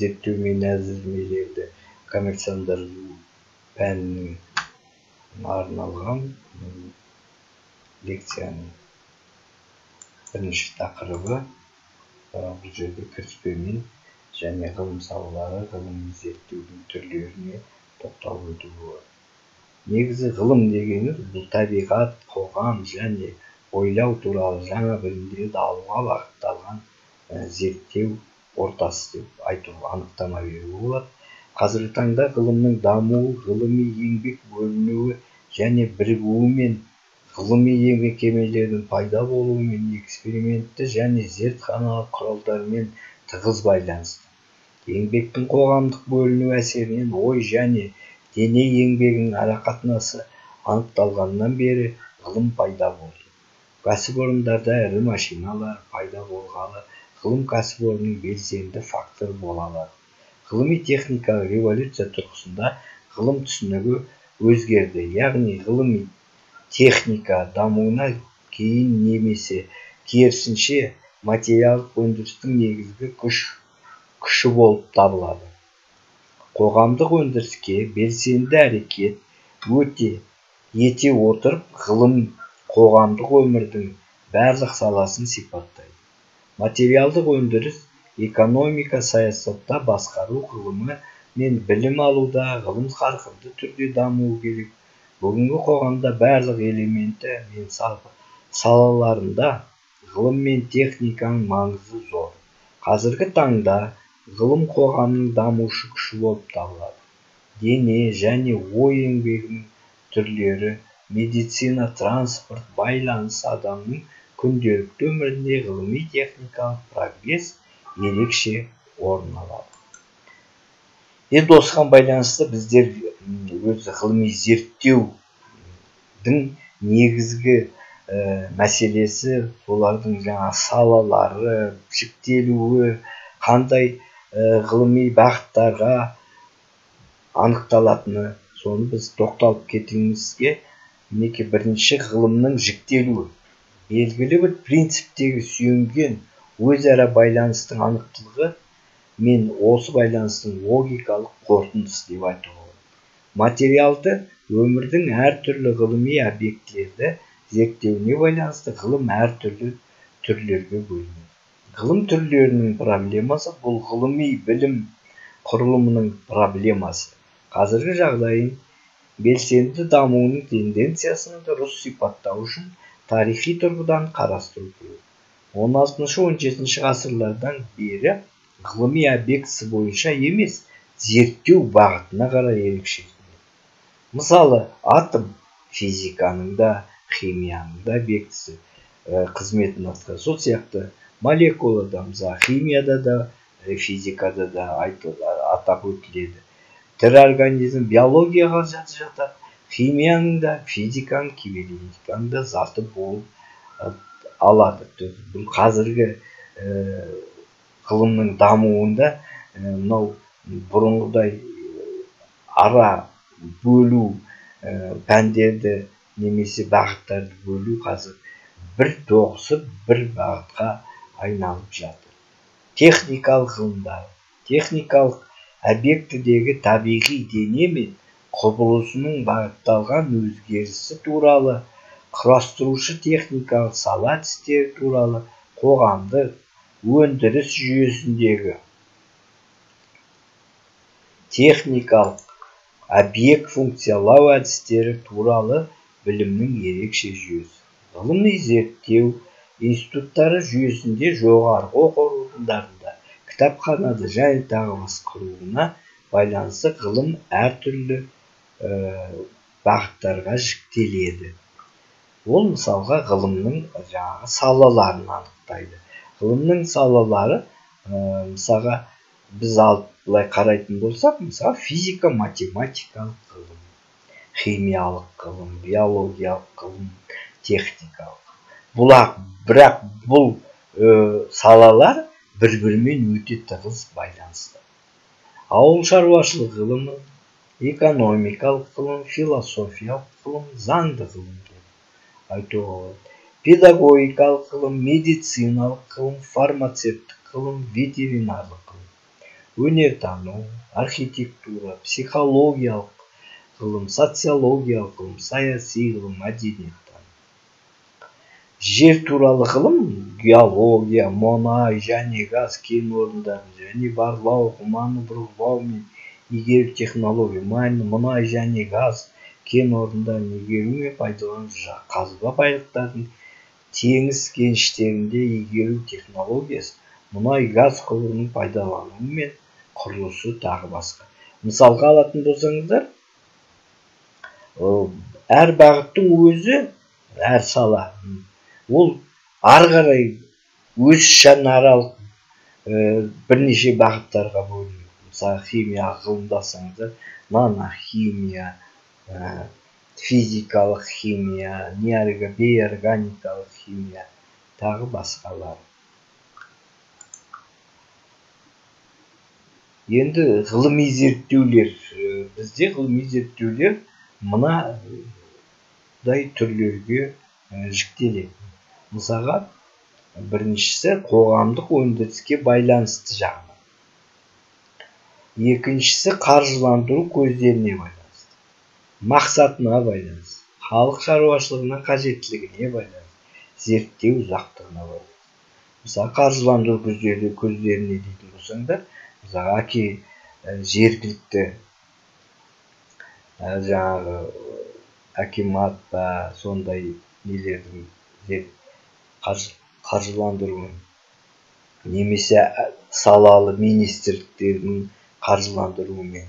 зерттеу мен әзірлемелерді коммерцияландыру пәніне арналған лекцияның бірінші тақырыбы бұл жерде кіріспемен және ғылым салалары, ғылыми зерттеудің түрлеріне тоқталып өту болады. Негізі ғылым дегеніміз бұл табиғат, қоғам және ойлау туралы жаңа білімдерді алуға бағытталған зерттеу ортасы деп айтуға анықтама беруге болады. Қазіргі таңда ғылымның дамуы, ғылыми еңбек бөлінуі және бірігуі мен ғылыми мекемелердің пайда болуымен экспериментті және зертханалық құралдармен тығыз байланысты. Еңбектің қоғамдық бөліну әсерінен ой және дене еңбегінің арақатынасы анықталғаннан бері ғылым пайда болды. Кәсіпорындарда ірі машиналар пайда болғалы ғылым кәсіпорынның белсенді фактор бола алады. Ғылыми техникалық революция тұрғысында ғылым түсінігі өзгерді, яғни ғылыми техника дамуына кейін немесе керісінше материалдық өндірістің негізгі күші болып табылады. Қоғамдық өндіріске белсенді әрекет ете отырып, ғылым қоғамдық өмірдің барлық саласын сипаттайды. Материалдық өндіріс, экономика, саясатта басқару ғылымы мен білім алуда ғылым қарқынды түрде дамуы керек. Бүгінгі қоғамда барлық элементі мен салаларында ғылым мен техниканың маңызы зор. Қазіргі таңда ғылым қоғамның дамушы күші болып табылады. Дене және ой еңбегінің түрлері, медицина, транспорт, байланыс адамның күнделікті өмірінде ғылыми техникалық прогресс ерекше орын алады. Енді осыған байланысты біздер өзі ғылыми зерттеудің негізгі мәселесі, олардың жаңа салалары, жіктелуі, қандай ғылыми бағыттарға анықталатыны, соны біз тоқталып кетуімізге мінекей бірінші ғылымның жіктелуі. Белгілі бір принциптегі сүйенген өзара байланыстың анықтылығы мен осы байланыстың логикалық қорытындысы деп айтуға болады. Материалды өмірдің әртүрлі ғылыми объектілерді зерттеуіне байланысты ғылым әртүрлі түрлерге бөлінеді. Ғылым түрлерінің проблемасы бұл ғылыми білім құрылымының проблемасы. Қазіргі жағдайын белсенді дамуының тенденциясын дұрыс сипаттау үшін тарихи тұрғыдан қарастыру керек. 16-17 ғасырлардан бері ғылыми объектісі бойынша емес, зерттеу бағытына қарай ерекшеленеді. Мысалы, атом физиканың да, химияның да объектісі қызметін атқарады. Сол сияқты молекулада, химияда да, физикада да атап өтіледі. Тірі организм биологияға жатады, химияның да, физиканың, кибернетиканың да заты болып алады. Бұл қазіргі ғылымның дамуында мынау бұрынғыдай ара бөлу пәндерді немесе бағыттарды бөлу қазір бір тоғысып, бір бағытқа айналып жатыр. Техникалық ғылымдар, техникалық объектідегі табиғи дене мен құбылысының бағытталған өзгерісі туралы, құрастырушы техникалық сала әдістері туралы, қоғамдық өндіріс жүйесіндегі техникалық объект функциялау әдістері туралы білімнің ерекше жүйесі. Ғылыми зерттеу институттары жүйесінде жоғарғы оқу орындарында, кітапханада және тағы басқа құруына байланысты ғылым әртүрлі бағыттарға жіктеледі. Ол мысалға ғылымның жаңағы салаларын анықтайды. Ғылымның салалары, мысалға біз алып былай қарайтын болсақ, мысалы физика, математикалық ғылым, химиялық ғылым, биологиялық ғылым, техникалық. Бірақ бұл салалар бір-бірімен өте тығыз байланысты. Ауыл шаруашылық ғылымы, экономикалық ғылым, философиялық ғылым, заңды ғылым деп айтуға болады. Педагогикалық ғылым, медициналық ғылым, фармацевтік ғылым, ветеринарлық ғылым. өнертану, архитектура, психологиялық ғылым, социологиялық ғылым, саяси ғылым, мәдениеттану. Жер туралы ғылым геология, мұнай және газ кен орындарын және барлау, құманы бұрғылау мен игеру технология, мұнай және газ кен орындарын игеру мен пайдалану, қазба байлықтардың теңіз кеніштерінде игеру технологиясы, мұнай газ құбырының пайдалануы мен құрылысы тағы басқа. Мысалға алатын болсаңыздар, әр бағыттың өзі, әр сала, ол ары қарай өз ішінаралық бірнеше бағыттарға бөлінеді. Мысалы, химия ғылымдасаңыздар, нанохимия, физикалық химия, бейорганикалық химия, тағы басқалары. Енді ғылыми зерттеулер, бізде ғылыми зерттеулер мынадай түрлерге жіктеледі. Мысалға, біріншісі қоғамдық өндіріске байланысты жағынан. Екіншісі қаржыландыру көздеріне байланысты, мақсатына байланысты, халық шаруашылығына қажеттілігіне байланысты, зерттеу ұзақтығына байланысты. Мысалы, қаржыландыру көздеріне дейтін болсаңдар, мысалы, жергілікті жаңағы акимат па, сондай нелердің қаржыландыруын, немесе салалы министрліктердің қаржыландыруымен,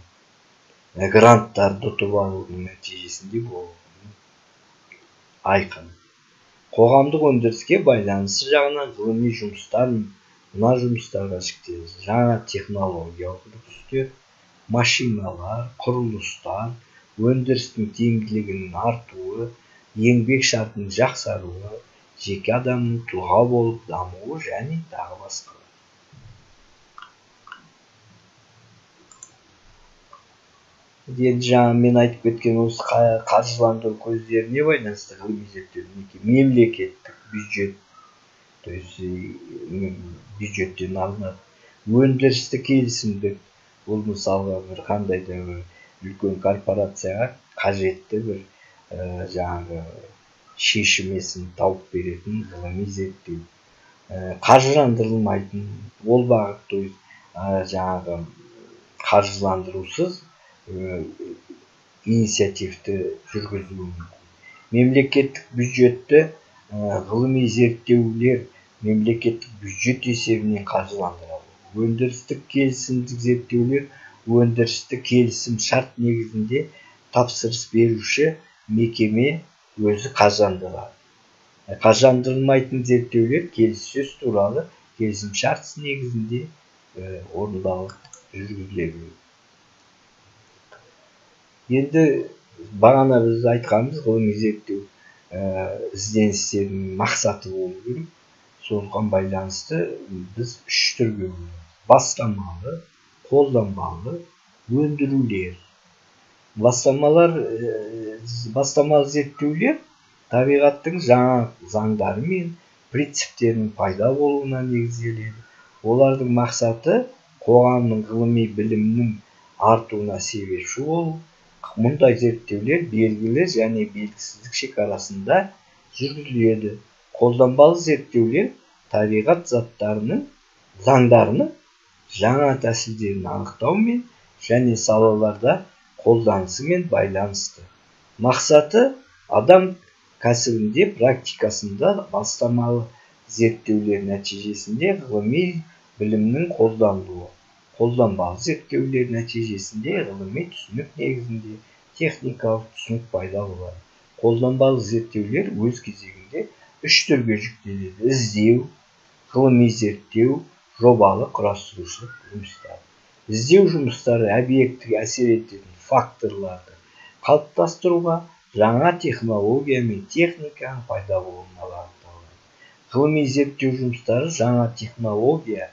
гранттарды ұтып алудың нәтижесінде болуы айқын. Қоғамдық өндіріске байланысы жағынан ғылыми жұмыстар мына жұмыстарға жіктеледі. Жаңа технологиялық үрдістер, машиналар, құрылыстар, өндірістің тиімділігінің артуы, еңбек шартының жақсаруы, жеке адамның тұлға болып дамуы және тағы басқа. Енді жаңа мен айтып кеткен осы қаржыландыру көздеріне байланысты ғылыми зерттеулер, мемлекеттік бюджет, то есть бюджеттен алынады, өндірісті келісімдік, ол мысалға бір қандай да бір үлкен корпорацияға қажетті бір жаңағы шешімесін тауып беретін ғылыми зерттеу. Қаржыландырылмайтын, ол бағыт, то есть жаңағы қаржыландырусыз инициативті жүргізуі мүмкін. Мемлекеттік бюджетті ғылыми зерттеулер мемлекеттік бюджет есебінен қаржыландырады. Өндірістік келісімдік зерттеулер өндірістік келісім шарт негізінде тапсырыс беруші мекеме өзі қаржыландырады. Қаржыландырылмайтын зерттеулер келіссөз туралы келісім шарт негізінде орындалып жүргізіледі. Енді бағана біз айтқанымыз ғылыми зерттеу ізденістерінің мақсаты болу керек. Соған байланысты біз үш түрге бөлеміз: бастамалы, қолданбалы, өндірулер. Бастамалы зерттеулер табиғаттың жаңа заңдары мен принциптерінің пайда болуына негізделеді. Олардың мақсаты қоғамның ғылыми білімінің артуына себепші болу. Мұндай зерттеулер белгілі және белгісіздік шекарасында жүргізіледі. Қолданбалы зерттеулер табиғат заңдарының жаңа тәсілдерін анықтаумен және салаларда қолданысымен байланысты. Мақсаты адам кәсібінде практикасында бастамалы зерттеулер нәтижесінде ғылыми білімнің қолданылуы. Қолданбалы зерттеулер нәтижесінде ғылыми түсінік негізінде техникалық түсінік пайда болады. Қолданбалы зерттеулер өз кезегінде үш түрге жіктеледі: іздеу, ғылыми зерттеу, жобалы құрастырушылық жұмыстары. Іздеу жұмыстары объектіге әсер ететін факторларды қалыптастыруға, жаңа технология мен техниканың пайда болуына бағытталады. Ғылыми зерттеу жұмыстары жаңа технология,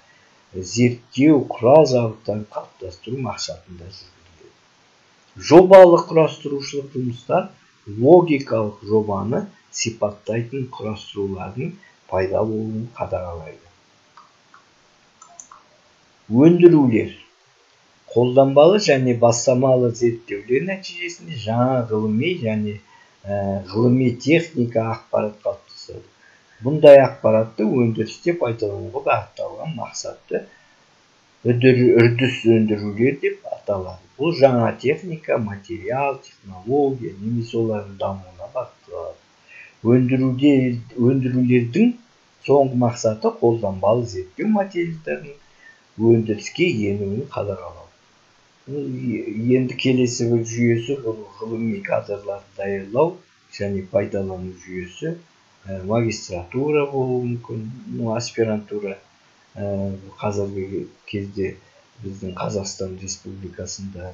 зерттеу құрал жабдықтарын қалыптастыру мақсатында жүргізіледі. Жобалы құрастырушылық жұмыстар логикалық жобаны сипаттайтын құрастырулардың пайда болуын қадағалайды. Өндірулер. Қолданбалы және бастамалы зерттеулер нәтижесінде жаңа ғылыми техника ақпарат қалыптасады. Бұндай ақпаратты өндірісте пайдалануға бағытталған мақсатты үрдіс өндірулер деп аталады. Бұл жаңа техника, материал, технология немесе олардың дамуына бағытталады. Өндірулердің соңғы мақсаты қолданбалы зерттеу материалдарының өндіріске енуін қадағалау. Енді келесі бір жүйесі бұл ғылыми кадрларды даярлау және пайдалану жүйесі. Магистратура болуы мүмкін, аспирантура. Қазіргі кезде біздің Қазақстан Республикасында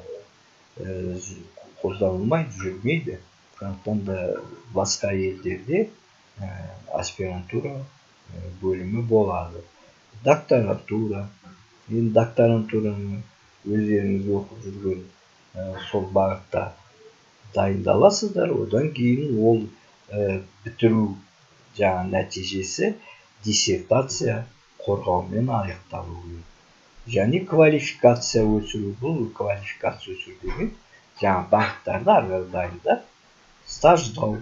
қолданылмайды, жүрмейді. Сондықтан да басқа елдерде аспирантура бөлімі болады. Докторантура. Енді докторантураны өздеріңіз оқып жүрген сол бағытта дайындаласыздар. Одан кейін ол бітіру жаңа нәтижесі диссертация қорғаумен аяқталуы. Және квалификация өсіру. Бұл квалификация өсіру деген жаңа бағыттарды ары қарай дайындап стаждау.